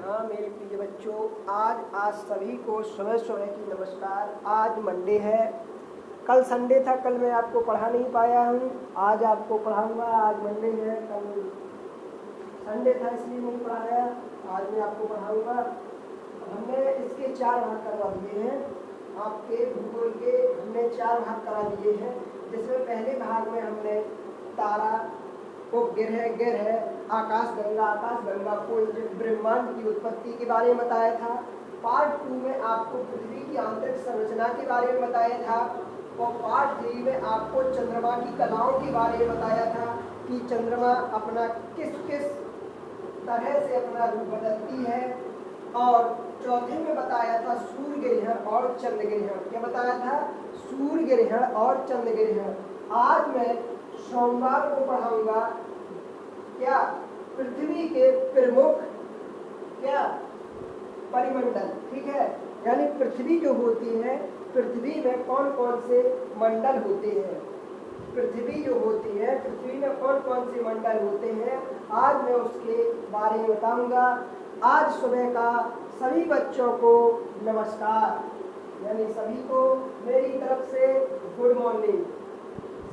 हाँ मेरे प्रिय बच्चों, आज सभी को सुबह सुबह की नमस्कार। आज मंडे है, कल संडे था, कल मैं आपको पढ़ा नहीं पाया हूँ, आज आपको पढ़ाऊँगा। आज मंडे है, कल संडे था इसलिए नहीं पढ़ाया, आज मैं आपको पढ़ाऊँगा। हमने इसके 4 भाग करवा दिए हैं, आपके भूगोल के हमने 4 भाग करा दिए हैं। जिसमें पहले भाग में हमने तारा, उपग्रह, आकाशगंगा, पुंज, ब्रह्मांड की उत्पत्ति के बारे में बताया था। पार्ट 2 में आपको पृथ्वी की आंतरिक संरचना के बारे में बताया था, और पार्ट 3 में आपको चंद्रमा की कलाओं के बारे में बताया था कि चंद्रमा अपना किस किस तरह से अपना रूप बदलती है। और चौथे में बताया था सूर्य ग्रहण और चंद्र ग्रहण। क्या बताया था? सूर्य ग्रहण और चंद्र ग्रहण। आज मैं सोमवार को पढ़ाऊंगा क्या पृथ्वी के प्रमुख क्या परिमंडल, ठीक है। यानी पृथ्वी जो होती है, पृथ्वी में कौन कौन से मंडल होते हैं, पृथ्वी जो होती है, पृथ्वी में कौन कौन से मंडल होते हैं, आज मैं उसके बारे में बताऊंगा। आज सुबह का सभी बच्चों को नमस्कार, यानी सभी को मेरी तरफ से गुड मॉर्निंग।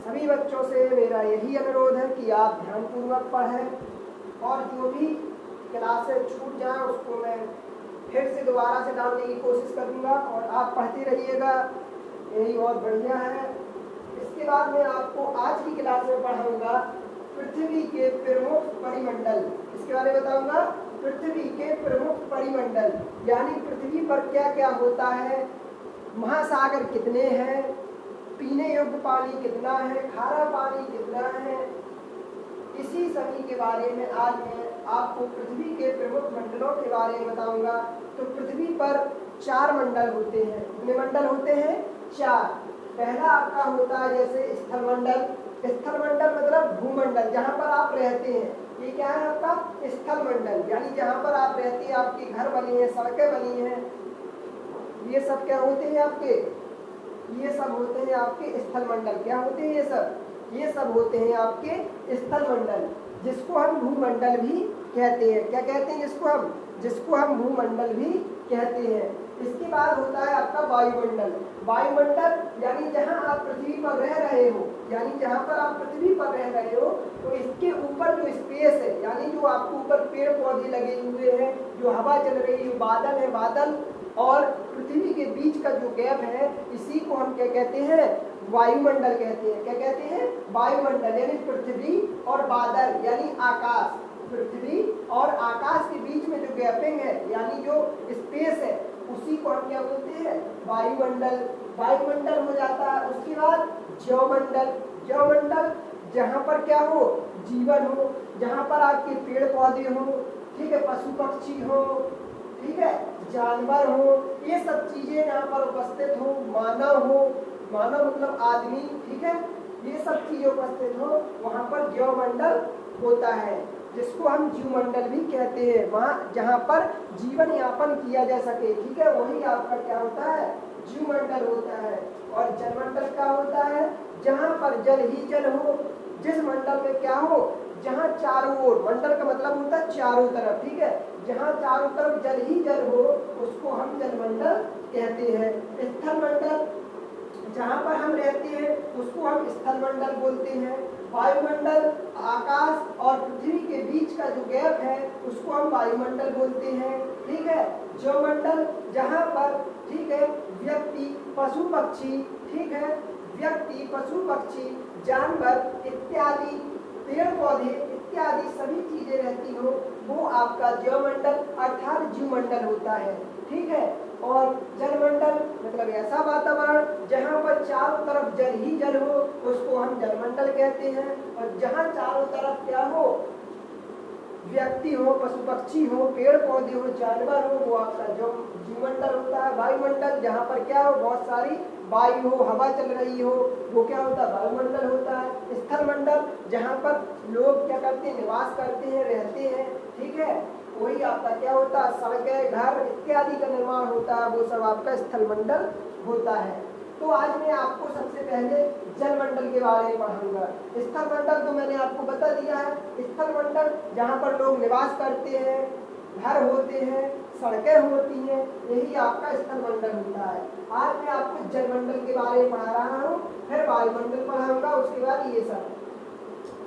सभी बच्चों से मेरा यही अनुरोध है कि आप ध्यानपूर्वक पढ़ें, और जो भी क्लासेस छूट जाए उसको मैं फिर से दोबारा से डालने की कोशिश करूंगा, और आप पढ़ते रहिएगा, यही बहुत बढ़िया है। इसके बाद मैं आपको आज की क्लास में पढ़ाऊंगा पृथ्वी के प्रमुख परिमंडल। इसके बारे में बताऊंगा पृथ्वी के प्रमुख परिमंडल, यानी पृथ्वी पर क्या क्या होता है, महासागर कितने हैं, पीने योग्य पानी कितना है, खारा पानी कितना है, इसी सभी के बारे में आज मैं आपको पृथ्वी के प्रमुख मंडलों के बारे में बताऊंगा। तो पृथ्वी पर 4 मंडल होते हैं। कितने मंडल होते हैं? 4। पहला आपका होता है जैसे स्थलमंडल। स्थलमंडल मतलब भूमंडल, जहाँ पर आप रहते हैं। ये क्या है आपका? स्थलमंडल, यानी जहाँ पर आप रहते हैं, आपके घर बने हैं, सड़कें बनी हैं, ये सब क्या होते हैं आपके? ये सब होते हैं आपके स्थलमंडल। क्या होते हैं ये सब? ये सब होते हैं आपके स्थलमंडल, जिसको हम भूमंडल भी कहते हैं। क्या कहते हैं जिसको हम भूमंडल भी कहते हैं। इसके बाद होता है आपका वायुमंडल। वायुमंडल यानी जहां आप पृथ्वी पर रह रहे हो, यानी जहां पर आप पृथ्वी पर रह रहे हो, तो इसके ऊपर जो स्पेस है, यानी जो आपके ऊपर पेड़ पौधे लगे हुए हैं, जो हवा चल रही है, बादल है, बादल और पृथ्वी के बीच का जो गैप है, इसी को हम क्या कहते हैं? वायुमंडल कहते हैं। क्या कहते हैं? वायुमंडल, यानी पृथ्वी और बादल यानी आकाश, पृथ्वी और आकाश के बीच में जो गैपिंग है, यानी जो स्पेस है, उसी को हम क्या बोलते हैं? वायुमंडल। वायुमंडल हो जाता है। उसके बाद जैवमंडल। जैवमंडल जहाँ पर क्या हो? जीवन हो, जहाँ पर आपके पेड़ पौधे हो, ठीक है, पशु पक्षी हो, ठीक है, जानवर हो, ये सब चीजें यहाँ पर उपस्थित हो, मानव हो, मानव मतलब आदमी, ठीक है, ये सब चीजें उपस्थित हो, वहाँ पर जैवमंडल होता है, जिसको हम जीवमंडल भी कहते हैं। वहाँ जहाँ पर जीवन यापन किया जा सके, ठीक है, वही आपका क्या होता है? जीवमंडल होता है। और जलमंडल क्या होता है? जहाँ पर जल ही जल हो, जिस मंडल में क्या हो? जहाँ चारों ओर, मंडल का मतलब होता है चारों तरफ, ठीक है, जहाँ चारों तरफ जल ही जल हो, उसको हम जलमंडल कहते हैं। स्थलमंडल जहाँ पर हम रहते हैं, उसको हम स्थलमंडल बोलते हैं। वायुमंडल आकाश और पृथ्वी के बीच का जो गैप है, उसको हम वायुमंडल बोलते हैं, ठीक है। जैवमंडल जहाँ पर, ठीक है, व्यक्ति, पशु पक्षी, ठीक है, व्यक्ति, पशु पक्षी, जानवर इत्यादि, पेड़ पौधे इत्यादि सभी चीजें रहती हो, वो आपका जैवमंडल अर्थात जीवमंडल होता है, ठीक है। और जलमंडल मतलब ऐसा वातावरण जहाँ पर चारों तरफ जल ही जल हो, उसको हम जलमंडल कहते हैं। और जहाँ चारों तरफ क्या हो? व्यक्ति हो, पशु पक्षी हो, पेड़ पौधे हो, जानवर हो, वो आपका जो जीवमंडल होता है। वायुमंडल जहाँ पर क्या हो? बहुत सारी वायु हो, हवा चल रही हो, वो क्या होता है? वायुमंडल होता है। स्थलमंडल जहाँ पर लोग क्या करते हैं? निवास करते हैं, रहते हैं, ठीक है, वही आपका क्या होता है? सड़कें, घर इत्यादि का निर्माण होता है, वो सब आपका स्थलमंडल होता है। तो आज मैं आपको सबसे पहले जलमंडल के बारे में पढ़ाऊंगा। स्थलमंडल तो मैंने आपको बता दिया है, स्थलमंडल जहाँ पर लोग निवास करते हैं, घर होते हैं, सड़कें होती हैं, यही आपका स्थलमंडल होता है। आज मैं आपको जलमंडल के बारे में पढ़ा रहा हूँ, फिर वायुमंडल पढ़ाऊंगा, उसके बाद ये सब।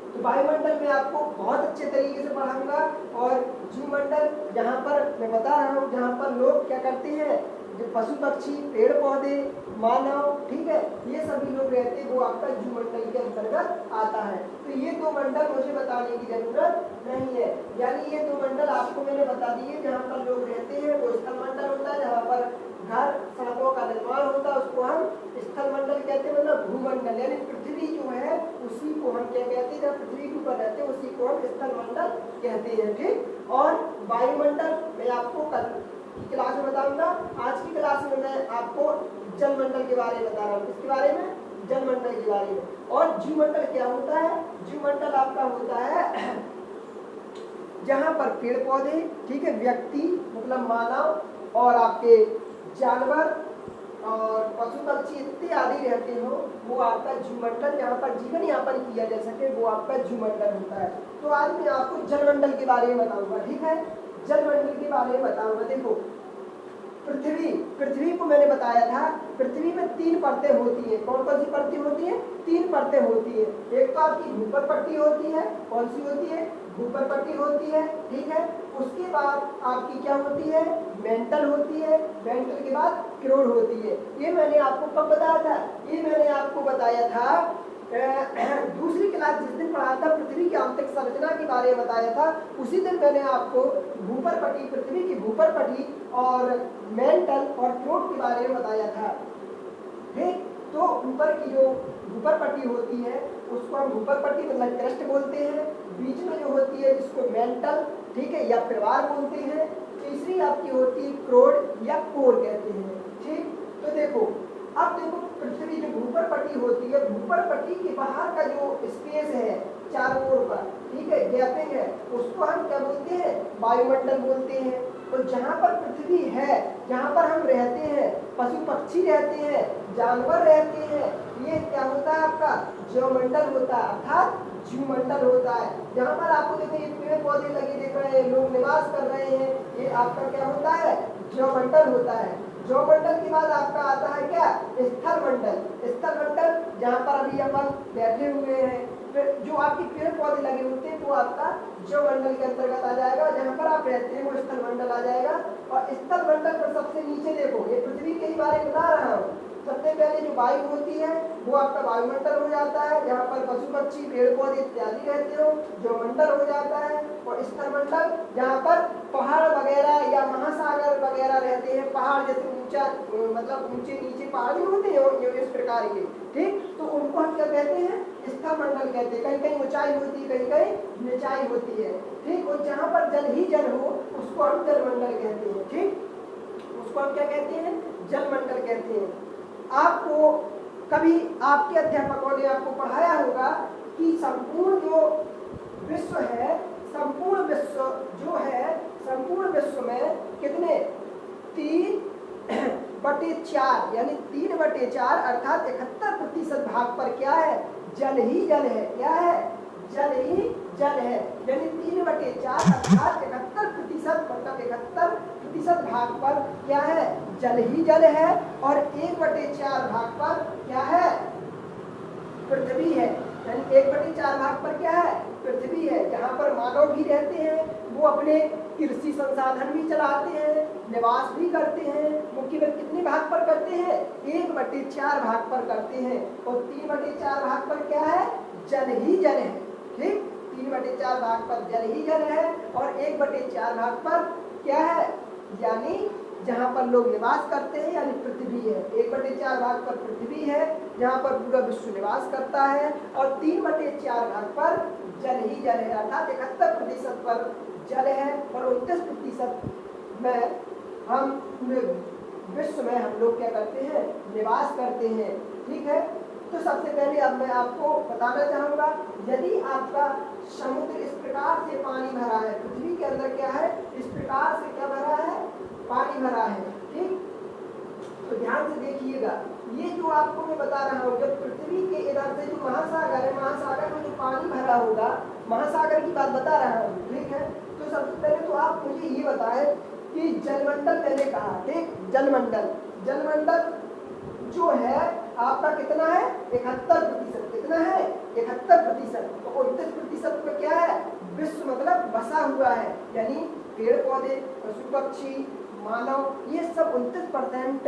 तो वायुमंडल में आपको बहुत अच्छे तरीके से पढ़ाऊंगा। और जीवमंडल जहाँ पर मैं बता रहा हूँ, जहाँ पर लोग क्या करते हैं, जो पशु पक्षी, पेड़ पौधे, मानव, ठीक है, ये सभी लोग रहते हैं, वो आपका जीवमंडल के अंतर्गत आता है। तो ये दो मंडल मुझे बताने की जरूरत नहीं है, यानी ये दो मंडल आपको मैंने बता दिए। जहाँ पर लोग रहते हैं वो स्थलमंडल होता है, जहाँ पर घर सड़कों का निर्माण होता है उसको हम स्थलमंडल कहते हैं, मतलब भूमंडल, यानी पृथ्वी जो है उसी को हम क्या कहते हैं, जब पृथ्वी के ऊपर रहते हैं उसी को हम स्थलमंडल कहते हैं, ठीक। और वायुमंडल मैं आपको कल की क्लास में बताऊंगा। आज की क्लास में मैं आपको जलमंडल के बारे में बता रहा हूँ। किसके बारे में? जलमंडल के बारे में। और जीवमंडल क्या होता है? जीवमंडल आपका होता है जहाँ पर पेड़ पौधे, ठीक है, व्यक्ति मतलब मानव और आपके जानवर और पशु पक्षी इत्यादि रहते हो, वो आपका जीवमंडल, जहाँ पर जीवन यापन किया जा सके, वो आपका जीवमंडल होता है। तो आज मैं आपको जलमंडल के बारे में बताऊंगा, ठीक है। जलमंडल के बारे में बताऊंगा। देखो, पृथ्वी को मैंने बताया था, पृथ्वी में 3 परतें होती है। कौन कौन सी परतें होती है? 3 परतें होती है। एक तो आपकी भूपर पट्टी होती है। कौन सी होती है? भूपर पट्टी होती है, ठीक है। उसके बाद आपकी क्या होती है? मेंटल होती है। मेंटल के बाद क्रोड होती है। ये मैंने आपको कब बताया था? ये मैंने आपको बताया था दूसरी क्लास जिस दिन पढ़ाया था, पृथ्वी की आंतरिक संरचना के बारे में बताया था, उसी दिन मैंने आपको भूपर पट्टी, पृथ्वी की भूपर पट्टी और मेंटल और क्रोड के बारे में बताया था, ठीक। तो ऊपर की जो भूपर पट्टी होती है उसको हम भूपर पट्टी मतलब क्रस्ट बोलते हैं। बीच में जो होती है जिसको मेंटल, ठीक है, या परिवार बोलते हैं। तीसरी आपकी होती है क्रोड या कोर कहते हैं, ठीक। तो देखो, अब देखो, पृथ्वी जो भूपर पट्टी होती है, भूपर पट्टी के बाहर का जो स्पेस है चारों ओर पर, ठीक है, गैपिंग है, उसको हम क्या बोलते हैं? वायुमंडल बोलते हैं। तो जहाँ पर पृथ्वी है, जहाँ पर हम रहते हैं, पशु पक्षी रहते हैं, जानवर रहते हैं, ये क्या होता है? आपका जीवमंडल होता है, अर्थात जीवमंडल होता है। जहाँ पर आपको देखो ये पेड़ पौधे लगे दिख रहे हैं, लोग निवास कर रहे हैं, ये आपका क्या होता है? जीवमंडल होता है। जीवमंडल के बाद आपका आता है क्या? स्थलमंडल। स्थलमंडल जहाँ पर अभी अपन बैठे हुए हैं, फिर जो आपके पेड़ पौधे लगे होते हैं वो आपका जीवमंडल के अंतर्गत आ जाएगा। जहाँ पर आप रहते हैं वो स्थलमंडल आ जाएगा। और स्थलमंडल पर सबसे नीचे देखो, ये पृथ्वी के ही बारे में बता रहा हूँ। सबसे पहले जो वायु होती है वो आपका वायुमंडल हो जाता है, जहाँ पर पशु पक्षी, पेड़ पौधे इत्यादि रहते हो, जीवमंडल हो जाता है। और स्थलमंडल जहाँ पर पहाड़ वगैरह या महासागर वगैरह रहते हैं, पहाड़ जैसे ऊंचा मतलब ऊंचे नीचे पहाड़ नहीं होते हैं इस प्रकार के, ठीक। तो उनको हम क्या कहते हैं? स्थलमंडल कहते हैं। कहीं कहीं ऊंचाई होती है, कहीं कहीं निचाई होती है, ठीक। और जहाँ पर जल ही जल हो उसको हम जलमंडल कहते हैं, ठीक। उसको हम क्या कहते हैं? जलमंडल कहते हैं। आपको कभी आपके अध्यापकों ने आपको पढ़ाया होगा कि संपूर्ण जो विश्व है, संपूर्ण विश्व जो है, संपूर्ण विश्व में कितने? 3/4 यानी 3/4 अर्थात 71% भाग पर क्या है? जल ही जल है। क्या है? जल ही जल है। यानी 3/4 अर्थात 71% मतलब 71% भाग पर क्या है? जल ही जल है। और 1/4 भाग पर क्या है? पृथ्वी है। यानी 1/4 भाग पर क्या है? पृथ्वी है, जहाँ पर मानव भी रहते हैं, वो अपने कृषि संसाधन भी चलाते हैं, निवास भी करते हैं। वो केवल कितने भाग पर करते हैं? 1/4 भाग पर करते हैं। और 3/4 भाग पर क्या है? जल ही जल है, ठीक। 3/4 भाग पर जल ही जल है और 1/4 भाग पर क्या है? यानी जहाँ पर लोग निवास करते हैं, यानी पृथ्वी है। 1/4 भाग पर पृथ्वी है, जहाँ पर पूरा विश्व निवास करता है। और 3/4 भाग पर जल ही जल है, अर्थात 71% पर जल है और 29% में हम विश्व में हम लोग क्या करते हैं? निवास करते हैं, ठीक है। तो सबसे पहले अब मैं आपको बताना चाहूँगा, यदि आपका समुद्र इस प्रकार से पानी भरा है, पृथ्वी के अंदर क्या है? इस प्रकार से क्या भरा है? पानी भरा है, ठीक। तो ध्यान से देखिएगा, ये जो आपको मैं बता रहा हूँ, जब पृथ्वी के इधर से जो महासागर है, महासागर में जो पानी भरा होगा, महासागर की बात बता रहा हूँ, ठीक है। तो तो सबसे पहले तो आप मुझे ये बताएं कि जलमंडल मैंने कहा, ठीक, जलमंडल जो है आपका कितना है, 71%। कितना है, 71%। तो 29% में क्या है, विश्व मतलब बसा हुआ है, यानी पेड़ पौधे, पशु पक्षी, मानव, ये सब 29%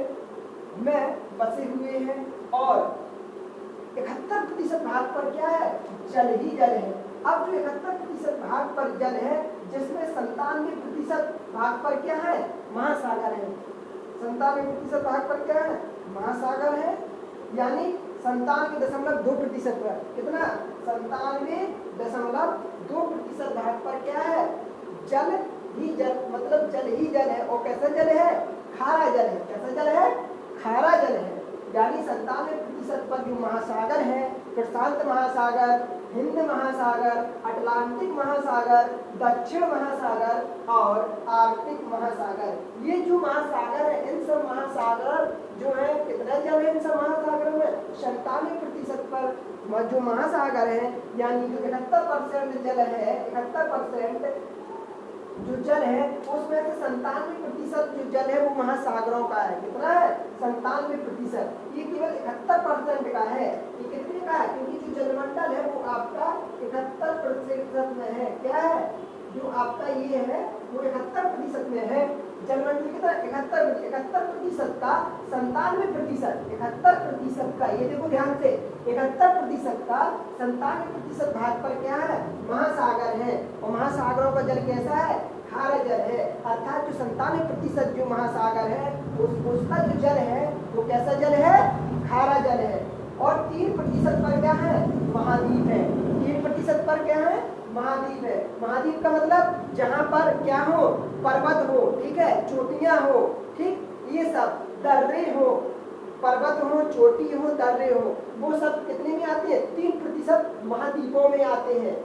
में बसे हुए हैं। और 71% भाग पर क्या है, जल ही जल है। अब जो 71% भाग पर जल है, जिसमें 97% भाग पर क्या है, महासागर है। 97% भाग पर क्या है, महासागर है, यानी 97.2% पर, कितना, 97.2% भाग पर क्या है, जल ही जल, मतलब जल ही जल है। और कैसा जल है, खारा जल है। कैसा जल है, खारा जल है। यानी 97% पर जो महासागर है, प्रशांत महासागर, हिंद महासागर, अटलांटिक महासागर, दक्षिण महासागर और आर्कटिक महासागर, ये जो महासागर है, इन सब महासागर जो है, कितना जल है इन सब महासागरों में, 97% पर जो महासागर है, यानी जो 71% जल है, 71% जो जल है, उसमें से 97% जो जल है वो महासागरों का है। कितना है, 97%। ये केवल 71% का है। ये कितने का है, क्योंकि जो जलमंडल है वो आपका 71% में है। क्या है, जो आपका ये है वो 71% में है। जलमंडल कितना, 71% का 97%, 71% का, ये देखो ध्यान से, 71% का 97% भाग पर क्या है, महासागर है। और महासागरों का जल कैसा है, खारा जल है। अर्थात जो 97% जो महासागर है, उसका जो जल है वो कैसा जल है, खारा जल है। और 3% पर क्या है, महाद्वीप है। 3% पर क्या है, महाद्वीप है। महाद्वीप का मतलब जहाँ पर क्या हो, पर्वत हो, ठीक है, चोटियां हो, ठीक, ये सब दर्रे हो, पर्वत हो, चोटी हो, दर्रे हो, वो सब कितने में आते हैं, 3% महाद्वीपों में आते हैं,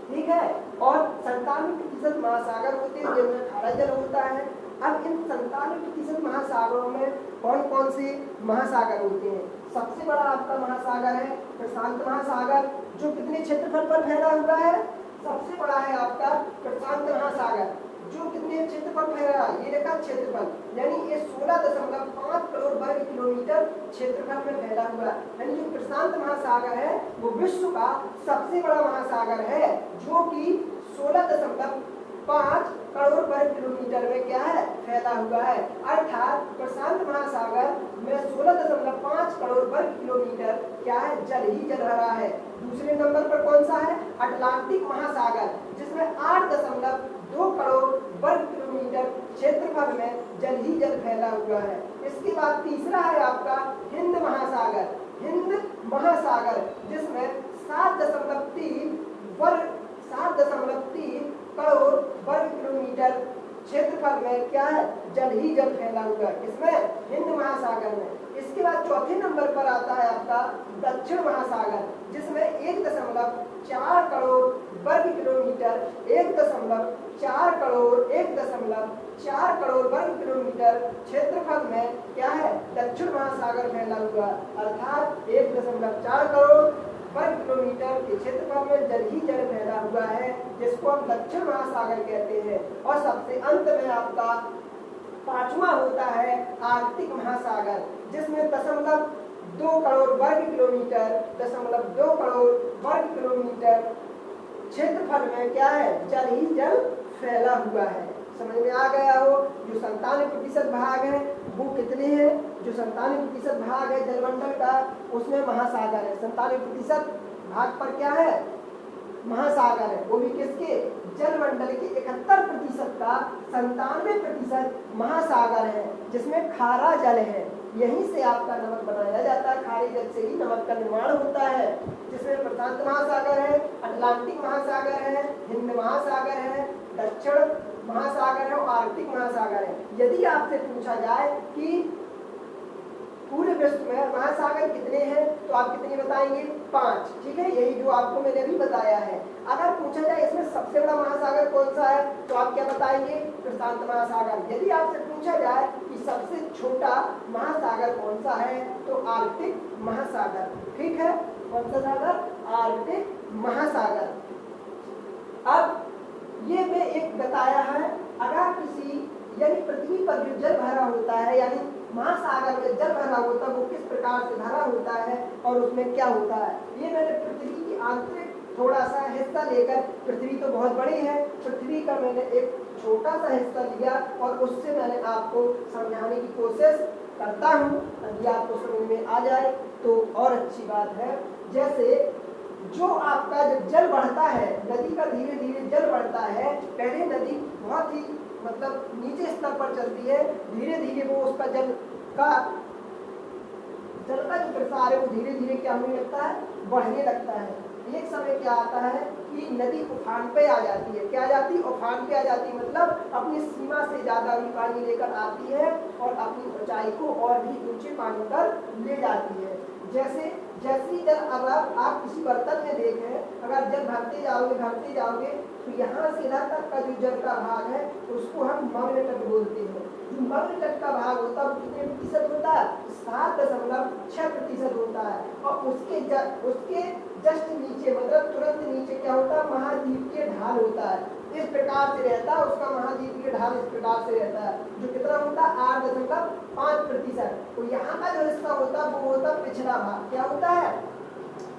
ठीक है। और 97% महासागर होते हैं, जिनमें खारा जल होता है। अब इन 97% महासागरों में कौन कौन से महासागर होते हैं। सबसे बड़ा आपका महासागर है प्रशांत महासागर, जो कितने क्षेत्रफल पर फैला हुआ है, सबसे बड़ा है आपका प्रशांत महासागर, जो कितने क्षेत्रफल फैला, ये देखा क्षेत्रफल, यानी ये 16.5 करोड़ वर्ग किलोमीटर क्षेत्रफल में फैला हुआ है। यानी जो प्रशांत महासागर है वो विश्व का सबसे बड़ा महासागर है, जो कि 16.5 करोड़ वर्ग किलोमीटर में क्या है, फैला हुआ है। अर्थात प्रशांत महासागर में 16.5 करोड़ वर्ग किलोमीटर क्या है, जल ही जल रहा है। दूसरे नंबर पर कौन सा है, अटलांटिक महासागर, जिसमें 8.2 करोड़ वर्ग किलोमीटर क्षेत्रफल में जल ही जल फैला हुआ है। इसके बाद तीसरा है आपका हिंद महासागर। हिंद महासागर जिसमें 7.3 करोड़ वर्ग किलोमीटर क्षेत्रफल में क्या है, जल ही जल फैला हुआ है। इसमें हिंद महासागर में। इसके बाद चौथे नंबर पर आता है आपका दक्षिण महासागर, जिसमें 1.4 करोड़ वर्ग किलोमीटर, 1.4 करोड़ वर्ग किलोमीटर क्षेत्रफल में क्या है, दक्षिण महासागर फैला हुआ। अर्थात 1.4 करोड़ वर्ग किलोमीटर के क्षेत्रफल में जल ही जल फैला हुआ है, जिसको हम दक्षिण महासागर कहते हैं। और सबसे अंत में आपका पांचवा होता है आर्कटिक महासागर, जिसमें 0.2 करोड़ वर्ग किलोमीटर, 0.2 करोड़ वर्ग किलोमीटर क्षेत्रफल में क्या है, जल ही जल फैला हुआ है। समझ में आ गया हो। जो 97% भाग है वो कितने हैं, जो 97% भाग है जलमंडल का, उसमें महासागर है। 97% भाग पर क्या है, महासागर है, वो भी किसके, जलमंडल के। 71% का 97% महासागर है, जिसमें खारा जल है। यहीं से आपका नमक बनाया जाता है, खारे जल से ही नमक का निर्माण होता है। जिसमें प्रशांत महासागर है, अटलांटिक महासागर है, हिंद महासागर है, दक्षिण महासागर है और आर्कटिक महासागर है। यदि आपसे पूछा जाए कि पूरे विश्व में महासागर कितने हैं, तो आप कितने बताएंगे, 5, ठीक है, यही जो आपको मैंने अभी बताया है। अगर पूछा जाए इसमें सबसे बड़ा महासागर कौन सा है, तो आप क्या बताएंगे, प्रशांत महासागर। यदि आपसे पूछा जाए कि सबसे छोटा महासागर कौन सा है, तो आर्कटिक महासागर, ठीक है, कौन सा सागर, आर्कटिक महासागर। अब ये मैं एक बताया है। अगर किसी यानी पृथ्वी पर जो जल भरा होता है, यानी महासागर में जल भरा होता है, वो किस प्रकार से भरा होता है और उसमें क्या होता है, ये मैंने पृथ्वी की आंतरिक थोड़ा सा हिस्सा लेकर, पृथ्वी तो बहुत बड़ी है, पृथ्वी का मैंने एक छोटा सा हिस्सा लिया और उससे मैंने आपको समझाने की कोशिश करता हूँ। यदि आपको समझ में आ जाए तो और अच्छी बात है। जैसे जो आपका जब जल बढ़ता है, नदी का धीरे धीरे जल बढ़ता है, पहले नदी बहुत ही मतलब नीचे स्तर पर चलती है, धीरे धीरे वो उसका जल का जो प्रसार है वो धीरे धीरे क्या होने लगता है, बढ़ने लगता है। एक समय क्या आता है कि नदी उफान पे आ जाती है। क्या आ जाती है? उफान पे आ जाती है, मतलब अपनी सीमा से ज्यादा भी पानी लेकर आती है और अपनी ऊंचाई को और भी ऊंचे पानी पर ले जाती है। जैसे जैसी जल अब आप किसी बर्तन में देखें, अगर जल भरते जाओगे तो यहाँ से इधर तक का जो जल का भाग है उसको हम मग्न तट बोलते हैं। जो मग्न तट का भाग होता है वो कितने प्रतिशत होता है? 7.6% होता है। और उसके जस्ट नीचे मतलब तुरंत नीचे क्या होता है? महाद्वीपीय ढाल होता है। इस प्रकार से रहता है उसका महाद्वीपीय ढाल, इस प्रकार से रहता है, जो कितना होता है? 8.5%। तो यहाँ का जो हिस्सा होता है वो होता है पिछला भाग। क्या होता है?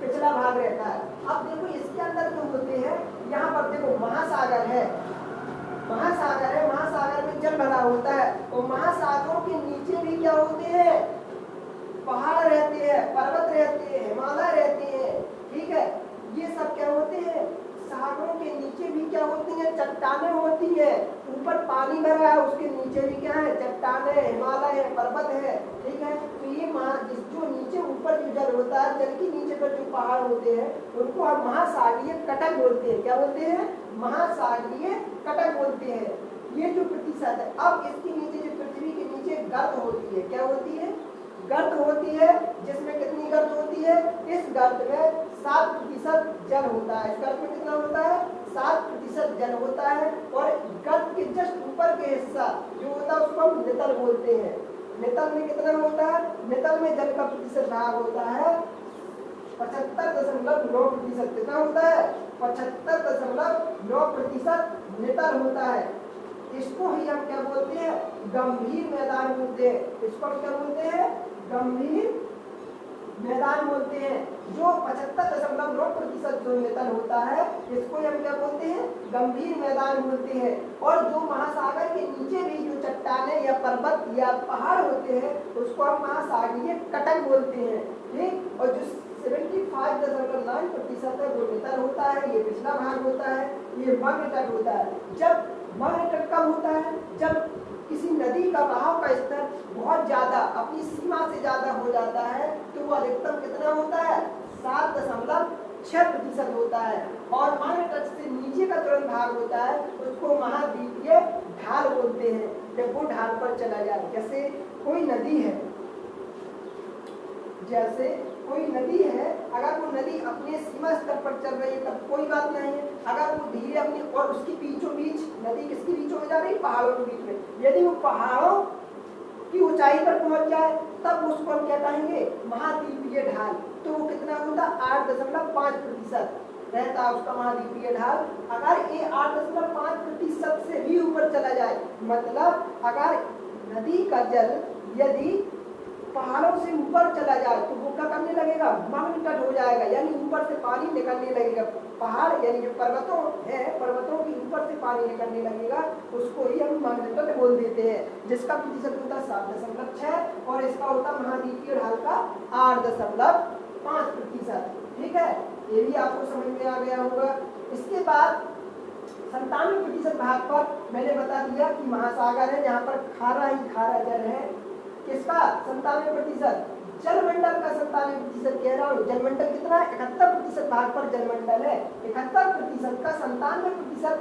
पिछला भाग रहता है। अब देखो इसके अंदर जो होते हैं, यहाँ पर देखो महासागर है, महासागर में जल भरा होता है और महासागरों के नीचे भी क्या होते हैं? पहाड़ रहते हैं, पर्वत रहते हैं, हिमालय रहते हैं। ठीक है, ये सब क्या होते हैं? सागरों के नीचे भी क्या होती है? चट्टानें होती है। ऊपर पानी भरा है, उसके नीचे भी क्या है? चट्टानें, हिमालय है, पर्वत है। ठीक है, तो ये जो नीचे ऊपर जो जल होता है, जल के नीचे पर जो पहाड़ होते हैं उनको हम महासागरीय कटक बोलते हैं। क्या बोलते हैं? महासागरीय कटक बोलते हैं। ये जो प्रतिशत है, अब इसके नीचे जो पृथ्वी के नीचे गर्त होती है, क्या होती है? गर्त होती है, जिसमें कितनी गर्त होती है? इस गर्त में 7% जल होता है। इस गर्त में कितना होता है? 7% जल होता है। और गर्त के जस्ट ऊपर के हिस्सा जो होता है उसको हम नितल बोलते हैं। नितल में कितना होता है? नितल में जल का प्रतिशत भाग होता है 75.9%। कितना होता है? 75.9% नितल होता है। इसको ही हम क्या बोलते हैं? गंभीर मैदान बोलते हैं। इसको हम क्या बोलते हैं? गंभीर मैदान बोलते हैं। जो 75.9% जो नितल होता है इसको हम क्या बोलते हैं? गंभीर मैदान बोलते हैं। और जो महासागर के नीचे भी जो चट्टानें या पर्वत या पहाड़ होते हैं उसको हम महासागरीय कटक बोलते हैं। ठीक, और जो 75.9% है वो नितल होता है, ये पिछला भाग होता है, ये मग्न तट होता है। जब मग्न तट कब होता है? जब किसी नदी का बहाव का स्तर बहुत ज्यादा अपनी सीमा से ज्यादा हो जाता है तो वो अधिकतम कितना होता है? 7.6% होता है। और मग्न तट से नीचे का तुरंत भाग होता है उसको महाद्वीपीय ढाल बोलते हैं। जब वो ढाल पर चला जाए, जैसे कोई नदी है, जैसे कोई नदी है, अगर वो नदी अपने सीमा स्तर पर चल रही है तब कोई बात नहीं है। अगर वो धीरे अपनी और उसके बीचों बीच नदी किसके बीचों में जा रही है? पहाड़ों के बीच में। यदि वो पहाड़ों की ऊंचाई पर पहुंच जाए तब उसको हम क्या कहेंगे? महाद्वीपीय ढाल। तो वो कितना होता? 8.5% रहता है उसका महाद्वीपीय ढाल। अगर ये 8.5% से भी ऊपर चला जाए, मतलब अगर नदी का जल यदि पहाड़ों से ऊपर चला जाए तो वो क्या करने लगेगा? मग्न तट हो जाएगा, यानी ऊपर से पानी निकलने लगेगा। पहाड़ यानी जो पर्वतों है, पर्वतों के ऊपर से पानी निकलने लगेगा, उसको ही हम मग्न तट बोल देते हैं। जिसका प्रतिशत होता है 7.6 और इसका होता है महाद्वीपीय ढाल का 8.5%। ठीक है, ये भी आपको समझ में आ गया होगा। इसके बाद 97% भाग पर मैंने बता दिया कि महासागर है, जहाँ पर खारा ही खारा जल है। किसका? 97%। जलमंडल का 97% कह रहा हूँ। जलमंडल कितना है? 71% भाग पर जलमंडल है। 71% का 97%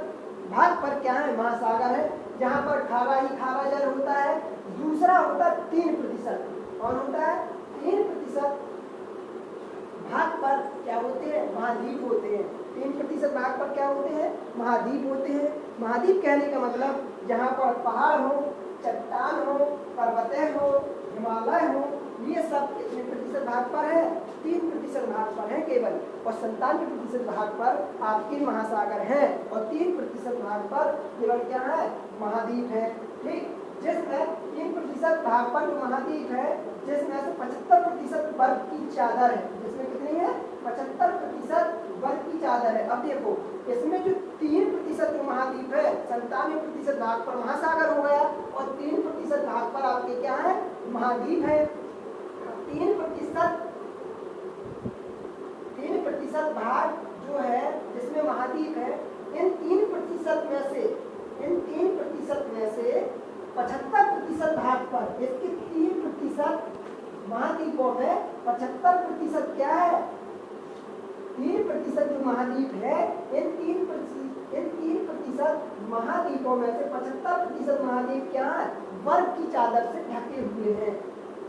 भाग पर क्या है? महासागर है, जहाँ पर खारा ही खारा जल होता है। दूसरा होता है 3%। कौन होता है? 3% भाग पर क्या होते हैं? महाद्वीप होते हैं। 3% भाग पर क्या होते हैं? महाद्वीप होते हैं। महाद्वीप कहने का मतलब जहाँ पर पहाड़ हो, चट्टान हो, पर्वतें हो, हिमालय हो, ये सब कितने प्रतिशत भाग पर है? 3% भाग पर है केवल। और 97% भाग पर आपके महासागर हैं और 3% भाग पर केवल क्या है? महाद्वीप है। ठीक, जिसमें 3% भाग पर जो महाद्वीप है, जिसमें से 75% बर्फ की चादर है। जिसमें कितनी है? 75% बर्फ की चादर है। अब देखो इसमें जो 3% जो महाद्वीप है, 97% भाग पर महासागर हो गया और 3% भाग पर आपके क्या है? महाद्वीप है। 3% भाग जो है जिसमें महाद्वीप है, इन 3% में से 75% भाग पर, इसके 3% महाद्वीपों में 75% क्या है? 3% जो महाद्वीप है, इन 3% महाद्वीपों में से 75% महाद्वीप क्या है? बर्फ की चादर से ढके हुए हैं।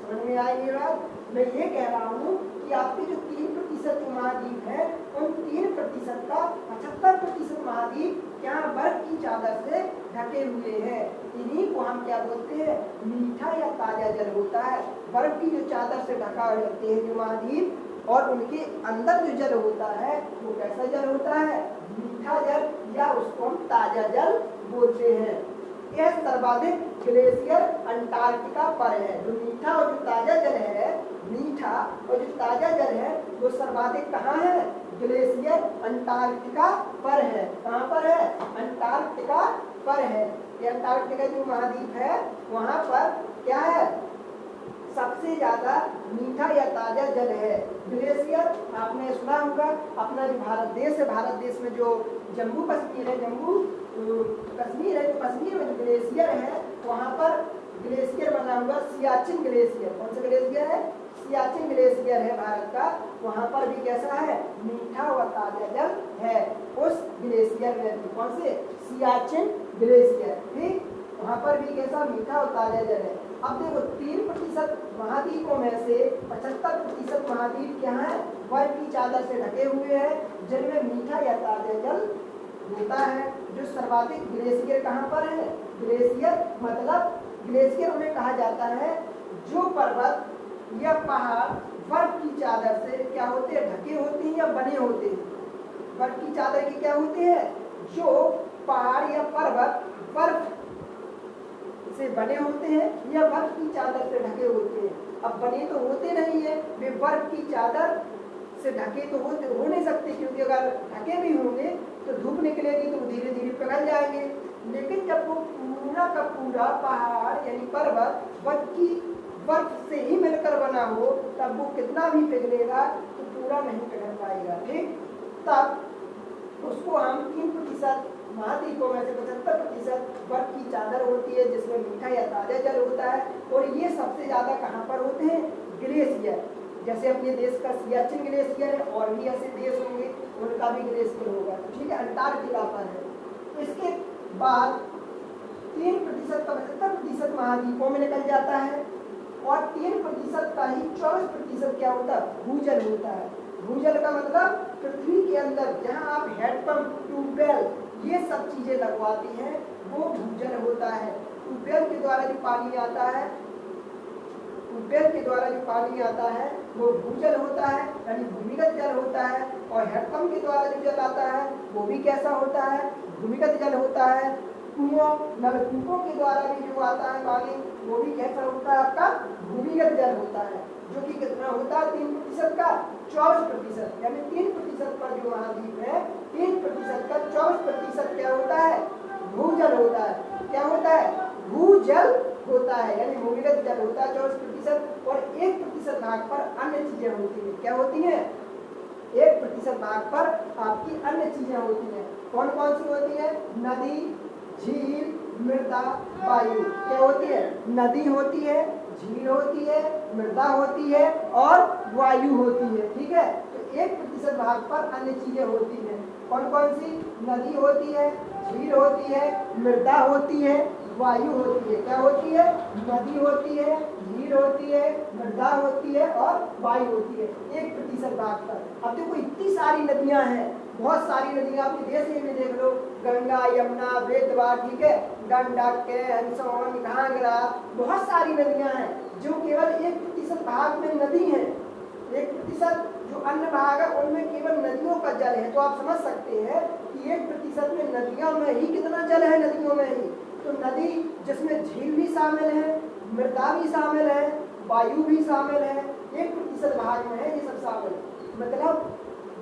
समझ में आई ये बात? मैं ये कह रहा हूँ कि आपके जो 3% जो महाद्वीप है, उन 3% का 75% महाद्वीप क्या बर्फ की चादर से ढके हुए हैं। इन्हीं को हम क्या बोलते हैं? मीठा या ताजा जल होता है। बर्फ की जो चादर से ढका रहते हैं जो महाद्वीप, और उनके अंदर जो जल होता है वो कैसा जल होता है? मीठा जल, या उसको हम ताजा जल बोलते हैं। यह सर्वाधिक ग्लेशियर अंटार्कटिका पर है। जो मीठा और जो ताजा जल है, मीठा और जो ताजा जल है वो सर्वाधिक कहाँ है? ग्लेशियर अंटार्कटिका पर है। कहाँ पर है? अंटार्कटिका पर है। ये अंटार्कटिका जो महाद्वीप है वहाँ पर क्या है? सबसे ज्यादा मीठा या ताजा जल है। ग्लेशियर आपने सुना होगा, अपना जो भारत देश है, भारत देश में जो जम्मू कश्मीर है, जम्मू कश्मीर है, तो कश्मीर में जो ग्लेशियर है वहाँ पर ग्लेशियर बना हुआ सियाचिन ग्लेशियर। कौन सा ग्लेशियर है? सियाचिन ग्लेशियर है भारत का। वहाँ पर भी कैसा है? मीठा व ताजा जल है उस ग्लेशियर में भी। कौन से? सियाचिन ग्लेशियर। ठीक, वहाँ पर भी कैसा? मीठा और ताजा जल है। अब देखो 3% महाद्वीपों में से 75% महाद्वीप क्या है? बर्फ की चादर से ढके हुए हैं, जिनमें मीठा या ताजा जल होता है। जो सर्वाधिक ग्लेशियर कहाँ पर है? ग्लेशियर मतलब ग्लेशियर उन्हें कहा जाता है जो पर्वत या पहाड़ बर्फ की चादर से क्या होते हैं? ढके होते हैं या बने होते हैं। बर्फ की चादर की क्या होते हैं? जो पहाड़ या पर्वत बर्फ से बने होते हैं या बर्फ की चादर से ढके होते हैं। अब बने तो होते नहीं है, वे बर्फ की चादर से ढके तो हो नहीं सकते, क्योंकि अगर ढके भी होंगे तो धूप निकलेगी तो धीरे धीरे पिघल जाएंगे। लेकिन जब वो पूरा का पूरा पहाड़ यानी पर्वत बर्फ से ही मिलकर बना हो, तब वो कितना भी पिघलेगा तो पूरा नहीं पिघल पाएगा। ठीक, तब उसको हम 3% महाद्वीपों में से 75% बर्फ की चादर होती है, जिसमें मीठा या ताजा जल होता है। और ये सबसे ज्यादा कहाँ पर होते हैं? ग्लेशियर। जैसे अपने देश का सियाचिन ग्लेशियर है, और भी ऐसे देश होंगे उनका भी ग्लेशियर होगा। ठीक है, अंटार्कटिका पर है। इसके बाद 3% का 75% महाद्वीपों में निकल जाता है, और 3% का ही 24% क्या होता है? भूजल होता है। भूजल का मतलब पृथ्वी के अंदर जहाँ आप हैंडपंप, ट्यूबवेल ये सब चीजें लगवाती हैं, वो भूजल होता है। ट्यूबवेल के द्वारा जो पानी आता है, ट्यूबवेल के द्वारा जो पानी आता है वो भूजल होता है, यानी भूमिगत जल होता है। और हैंडपंप के द्वारा जो जल आता है वो भी कैसा होता है? भूमिगत जल होता है। कुओं, नलकूपों के द्वारा भी जो आता है पानी वो भी कैसा होता है? आपका भूमिगत जल होता है, जो कि कितना होता है? 3% का 24%, यानी 3% पर जो महाद्वीप है 3% का 24% क्या होता है? भूजल होता है। क्या होता है? भूजल होता है, यानी भूमिगत जल होता है 24%। और 1% भाग पर अन्य चीजें होती हैं। क्या होती हैं? 1% भाग पर आपकी अन्य चीजें होती हैं। कौन कौन सी होती है? नदी, झील, मृदा, वायु। क्या होती है? नदी होती है, झील होती है, मृदा होती है और वायु होती है। ठीक है, तो 1% भाग पर अन्य चीजें होती हैं। कौन कौन सी? नदी होती है, झील होती है, मृदा होती है, वायु होती है। क्या होती है? नदी होती है, झील होती है, मृदा होती है और वायु होती है 1% भाग पर। अब देखो इतनी सारी नदियां हैं, बहुत सारी नदियां अपने देश में देख लो, गंगा, यमुना, बेतवा, ठीक है, गंडक, सोन, घाघरा, बहुत सारी नदियां हैं जो केवल 1% भाग में नदी है। 1% जो अन्य भाग है उनमें केवल नदियों का जल है। तो आप समझ सकते हैं कि 1% में नदियों में ही कितना जल है, नदियों में ही। तो नदी जिसमें झील भी शामिल है, मृदा भी शामिल है, वायु भी शामिल है, 1% भाग में है ये सब शामिल। मतलब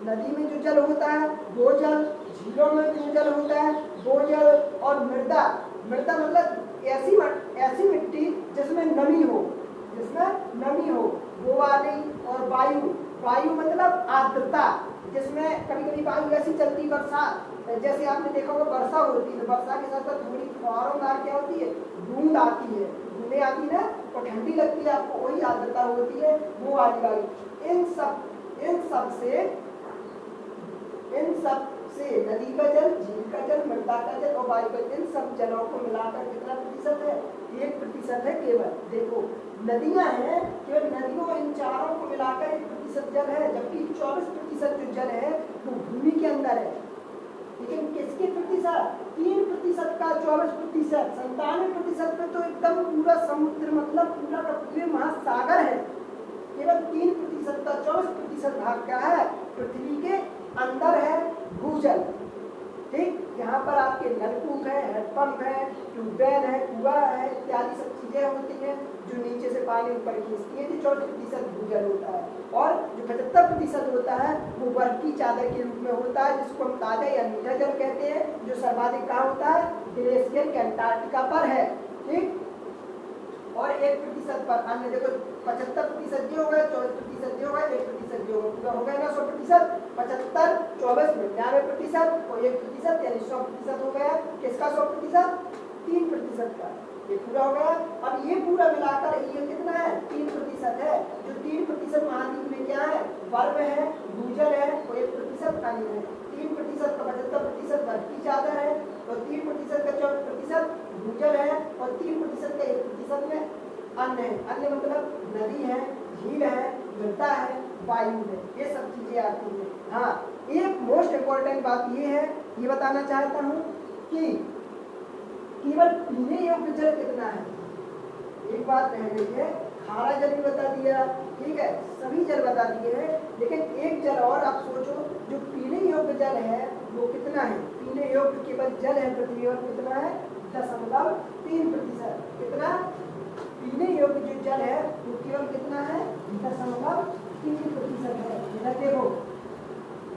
नदी में जो जल होता है वो जल, झीलों में जो जल होता है वो जल, और मृदा मतलब ऐसी मिट्टी जिसमें नमी हो, वो वाली, और वायु मतलब आर्द्रता, जिसमें कभी कभी वायु ऐसी चलती, बरसात जैसे आपने देखा होगा वर्षा होती है, वर्षा के साथ साथ थोड़ी फुहारों क्या होती है, बूंद आती है, बूंदें आती है और ठंडी लगती है आपको, वही आर्द्रता होती है, वो वाली वायु। इन सब से नदी का जल, झील का जल, मृदा का जल और वायु का, इन सब जलों को मिलाकर कितना प्रतिशत है, 1% है केवल। देखो नदियां हैं, केवल नदियों इन चारों को मिलाकर 1% जल है, जबकि 24% जो जल है वो भूमि के अंदर है। लेकिन किसके प्रतिशत, 3% का 24%, 97% में तो एकदम पूरा समुद्र, मतलब पूरा का पूरे महासागर है। केवल 3% का 24% भाग क्या है, पृथ्वी के अंदर है भूजल। ठीक, यहाँ पर आपके नलकूप है, हैंडपंप है, ट्यूबवेल है, कुआं है, इत्यादि सब चीजें होती हैं जो नीचे से पानी ऊपर खींचती है। 24% भूजल होता है, और जो 75% होता है वो बर्फ की चादर के रूप में होता है, जिसको हम ताजा या मीठा जल कहते हैं, जो सर्वाधिक कहाँ होता है, ग्लेशियर के अंटार्कटिका पर है। ठीक, और 1% पर अन्य। देखो 75% जो होगा, 24% जो होगा, 1% जो होगा, पूरा हो गया ना 100%। 75, 24, 99% और 1% यानी 100% हो गया। किसका 100%? 3% का, ये पूरा हो गया। अब ये पूरा मिलाकर ये कितना है, 3% है। जो 3% महाद्वीप में क्या है, बर्फ है, भूजल है, और 1% पानी है। 3% का 75% बर्फ की चादर है, और 3% का 24% भूजल है, और 3% का 1% में अन्य है। अन्य मतलब नदी है, झील है, मृदा है, वायु है, ये सब चीजें आती हैं। हाँ, एक मोस्ट इम्पोर्टेंट बात ये है, ये बताना चाहता हूँ कि केवल पीने योग्य जल कितना है। एक बात रह गई है, खारा जल भी बता दिया, ठीक है, सभी जल बता दिए हैं, लेकिन एक जल और आप सोचो, जो पीने योग्य जल है वो कितना है। पीने योग्य केवल जल है पृथ्वी पर कितना है, 0.3%। कितना पीने योग्य जो जल है वो केवल कितना है, 0.3% है। देखो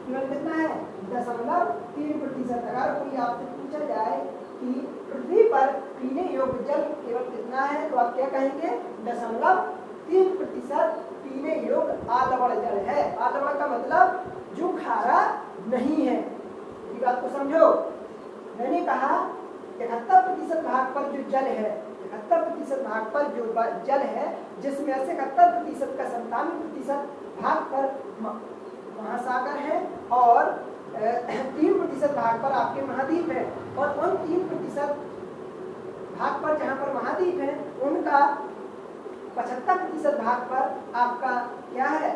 केवल कितना है, 0.3%। अगर कोई आपसे पूछा जाए कि पृथ्वी पर पीने योग्य जल केवल कितना है, तो आप क्या कहेंगे, 0.3% पीने योग्य आलवण जल है। आलवण का मतलब जो खारा नहीं है। ये बात को समझो, मैंने कहा 71% भाग पर जो जल है, 71% भाग पर जो जल है, जिसमें से 71% का 97% भाग पर महासागर है, और 3% भाग पर आपके महाद्वीप है। और उन 3% भाग पर जहाँ पर महाद्वीप है, उनका 75% भाग पर आपका क्या है,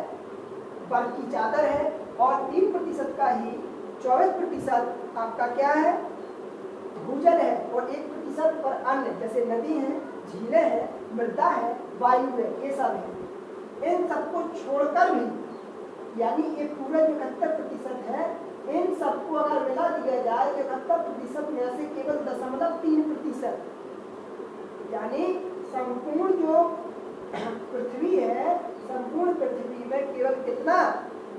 बर्फ की चादर है, और 3% का ही 24% आपका क्या है, भूजल है, और 1% पर अन्य जैसे नदी है, झीलें हैं, मृदा है, वायु है, ये सब है। इन सबको छोड़कर भी, यानी ये पूरा जो 71% है, इन सबको अगर मिला दिया जाए तो 71% में से केवल 0.3%, यानी संपूर्ण जो पृथ्वी है, संपूर्ण पृथ्वी में केवल कितना,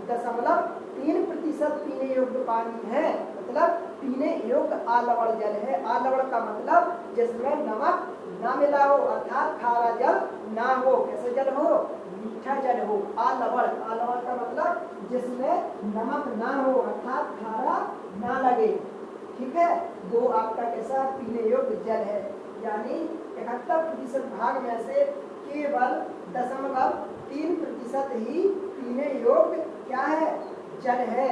0.3% पीने योग्य पानी है, मतलब पीने योग्य आलवण जल है। आलवण का मतलब जिसमें नमक ना मिला हो, अर्थात खारा जल ना हो। कैसे जल हो, मीठा जल हो। आलवण, आलवण का मतलब जिसमें नमक ना हो, अर्थात खारा ना लगे। ठीक है, वो आपका कैसा पीने योग्य जल है। यानी 71% भाग में से केवल 0.3% ही पीने योग्य क्या है, जल है,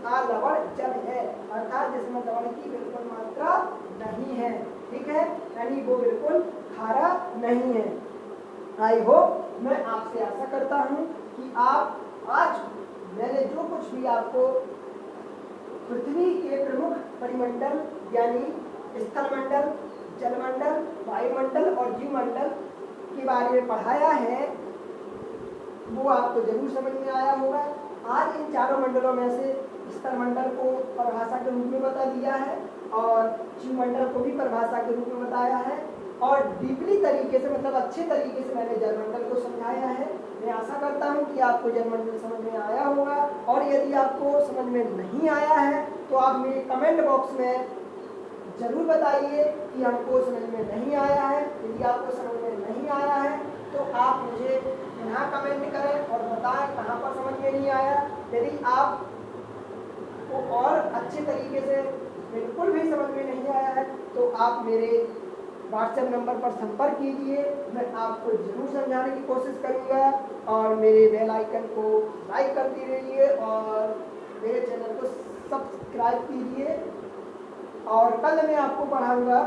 आलवण जल है, अर्थात जिसमें लवण की बिल्कुल मात्रा नहीं है। ठीक है, यानी वो बिल्कुल खारा नहीं है। आई होप, मैं आपसे आशा करता हूँ कि आप आज मैंने जो कुछ भी आपको पृथ्वी के प्रमुख परिमंडल यानी स्थलमंडल, जलमंडल, वायुमंडल और जीवमंडल के बारे में पढ़ाया है वो आपको जरूर समझ में आया होगा। आज इन चारों मंडलों में से स्थलमंडल को परिभाषा के रूप में बता दिया है और जीवमंडल को भी परिभाषा के रूप में बताया है और डीपली तरीके से मतलब अच्छे तरीके से मैंने जलमंडल को समझाया है। मैं आशा करता हूँ कि आपको जलमंडल समझ में आया होगा और यदि आपको समझ में नहीं आया है तो आप मेरे कमेंट बॉक्स में जरूर बताइए कि हमको समझ में नहीं आया है। यदि आपको समझ में नहीं आया है तो आप मुझे यहाँ कमेंट करें और बताएं कहाँ पर समझ में नहीं आया। यदि आप को और अच्छे तरीके से बिल्कुल भी समझ में नहीं आया है तो आप मेरे व्हाट्सएप नंबर पर संपर्क कीजिए। मैं आपको जरूर समझाने की कोशिश करूँगा और मेरे बेल आइकन को लाइक करते रहिए और मेरे चैनल को सब्सक्राइब कीजिए। और कल मैं आपको पढ़ाऊँगा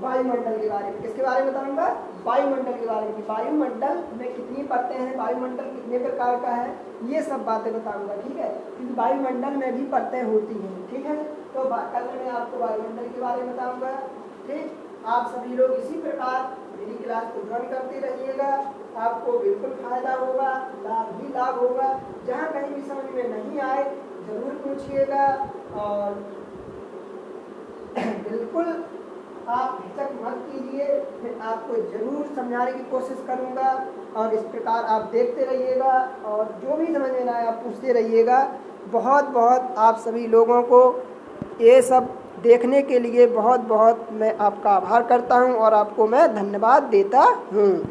वायुमंडल के बारे में। किसके बारे में बताऊँगा? वायुमंडल के बारे में। वायुमंडल में कितनी परतें हैं, वायुमंडल कितने प्रकार का है, ये सब बातें बताऊँगा, ठीक है। क्योंकि वायुमंडल में भी परतें होती हैं, ठीक है। तो कल मैं आपको वायुमंडल के बारे में बताऊँगा, ठीक। आप सभी लोग इसी प्रकार मेरी क्लास को ज्वाइन करते रहिएगा। आपको बिल्कुल फायदा होगा, लाभ ही लाभ होगा। जहाँ कहीं भी समझ में नहीं आए जरूर पूछिएगा और बिल्कुल आप हिचक मत कीजिए। मैं आपको जरूर समझाने की कोशिश करूँगा और इस प्रकार आप देखते रहिएगा और जो भी समझ में ना आए आप पूछते रहिएगा। बहुत बहुत आप सभी लोगों को ये सब देखने के लिए बहुत बहुत मैं आपका आभार करता हूँ और आपको मैं धन्यवाद देता हूँ।